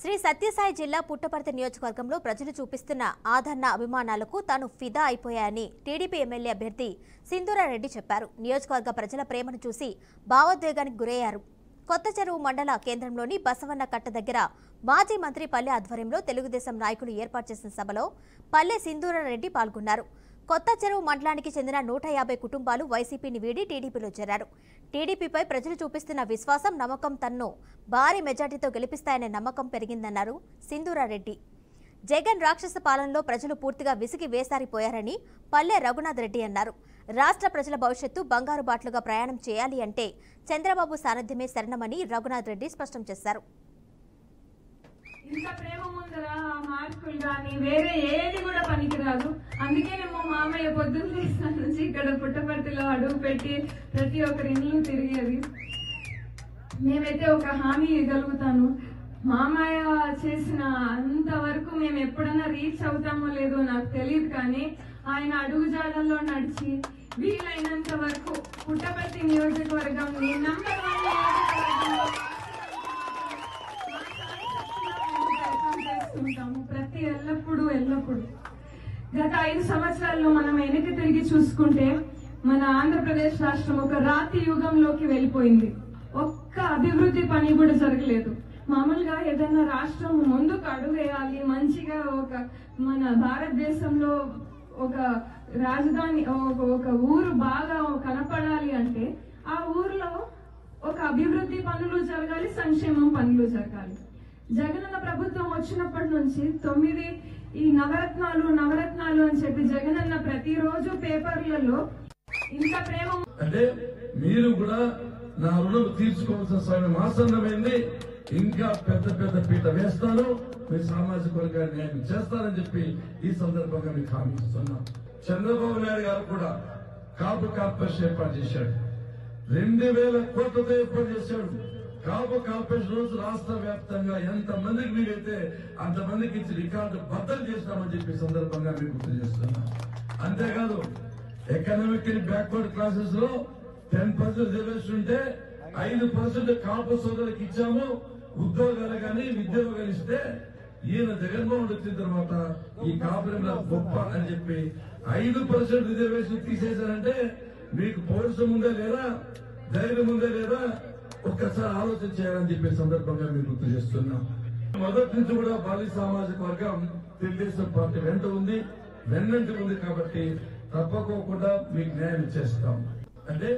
శ్రీ సత్యసాయి జిల్లా పుట్టపర్తి నియోజకవర్గంలో ప్రజలు చూపిస్తున్న ఆదరణ అభిమానాలకు తాను ఫిదా అయిపోయాయని టీడీపీ ఎమ్మెల్యే అభ్యర్థి సింధూరారెడ్డి చెప్పారు. నియోజకవర్గ ప్రజల ప్రేమను చూసి భావోద్వేగానికి గురయ్యారు. కొత్త చెరువు మండల కేంద్రంలోని బసవన్న కట్ట దగ్గర మాజీ మంత్రి పల్లె ఆధ్వర్యంలో తెలుగుదేశం నాయకులు ఏర్పాటు చేసిన సభలో పల్లె సింధూరారెడ్డి పాల్గొన్నారు. కొత్త చెరువు మండలానికి చెందిన 150 కుటుంబాలు వైసీపీని వీడి టీడీపీలో చేరారు. టీడీపీపై ప్రజలు చూపిస్తున్న విశ్వాసం, నమ్మకం తన్ను భారీ మెజార్టీతో గెలిపిస్తాయనే నమ్మకం పెరిగిందన్నారు సింధూరారెడ్డి. జగన్ రాక్షస పాలనలో ప్రజలు పూర్తిగా విసిగి వేసారిపోయారని పల్లె రఘునాథ్ రెడ్డి అన్నారు. రాష్ట్ర ప్రజల భవిష్యత్తు బంగారు బాట్లుగా ప్రయాణం చేయాలి అంటే చంద్రబాబు సారథ్యమే శరణమని రఘునాథ్ రెడ్డి స్పష్టం చేశారు. ఇంత ప్రేమ ముందర మార్కులు కానీ వేరే ఏది కూడా పనికిరాదు. అందుకేనేమో మామయ్య పొద్దున్న లేచిన నుంచి ఇక్కడ పుట్టపర్తిలో అడుగు పెట్టి ప్రతి ఒక్కరి ఇల్లు తిరిగేది. మేమైతే ఒక హామీ ఇవ్వగలుగుతాను, మామయ్య చేసిన అంతవరకు మేము ఎప్పుడన్నా రీచ్ అవుతామో లేదో నాకు తెలియదు, కానీ ఆయన అడుగుజాడల్లో నడిచి వీలైనంత వరకు పుట్టపర్తి నియోజకవర్గం నంబర్ 1 ప్రతి ఎల్లప్పుడు గత 5 సంవత్సరాల్లో మనం వెనక్కి తిరిగి చూసుకుంటే మన ఆంధ్రప్రదేశ్ రాష్ట్రం ఒక రాతి యుగంలోకి వెళ్ళిపోయింది. ఒక్క అభివృద్ధి పని కూడా జరగలేదు. మామూలుగా ఏదైనా రాష్ట్రం ముందుకు అడుగేయాలి, మంచిగా మన భారతదేశంలో ఒక రాజధాని, ఒక ఊరు బాగా కనపడాలి అంటే ఆ ఊర్లో ఒక అభివృద్ధి పనులు జరగాలి, సంక్షేమం పనులు జరగాలి. జగనన్న ప్రభుత్వం వచ్చినప్పటి నుంచి 9 ఈ నవరత్నాలు అని చెప్పి జగనన్న ప్రతిరోజు పేపర్లలో ఇంత ప్రేమ అంటే మీరు కూడా నా రుణం తీర్చుకోవాల్సిన సమయం ఆసన్నమైంది. ఇంకా పెద్ద పీట వేస్తాను, మీ సామాజిక వర్గాన్ని న్యాయం చేస్తానని చెప్పి ఈ సందర్భంగా మీకు హామీ ఇస్తున్నాం. చంద్రబాబు నాయుడు గారు కూడా కాపు కార్పొరేషన్ ఏర్పాటు చేశాడు. 2000 కోట్లతో ఏర్పాటు చేశాడు. కాపు కార్పొరేషన్ రోజు రాష్ట్ర వ్యాప్తంగా ఎంత మందికి వీలైతే అంతమందికి ఇచ్చి రికార్డు బద్దలు చేస్తామని చెప్పి సందర్భంగా మీకు గుర్తు చేస్తున్నాం. అంతేకాదు, ఎకనామికల్ బ్యాక్వర్డ్ క్లాసెస్ లో 10% రిజర్వేషన్ ఉంటే 5% కాపు సోదరులకు ఇచ్చాము. ఉద్యోగాలు కానీ విద్యోగాలు ఇస్తే ఈయన జగన్మోహన్ వచ్చిన తర్వాత ఈ కాపురంలో గొప్ప అని చెప్పి 5% రిజర్వేషన్ తీసేశారంటే మీకు పౌరుషం ఉందా లేదా, ధైర్యం ఉందా లేదా, ఒక్కసారి ఆలోచన చేయాలని చెప్పే సందర్భంగా మీరు గుర్తు చేస్తున్నాం. మొదటి నుంచి కూడా బాలి సామాజిక వర్గం తెలుగుదేశం పార్టీ వెన్నంటి ఉంది కాబట్టి తప్పకోకుండా మీకు న్యాయం చేస్తాం. అంటే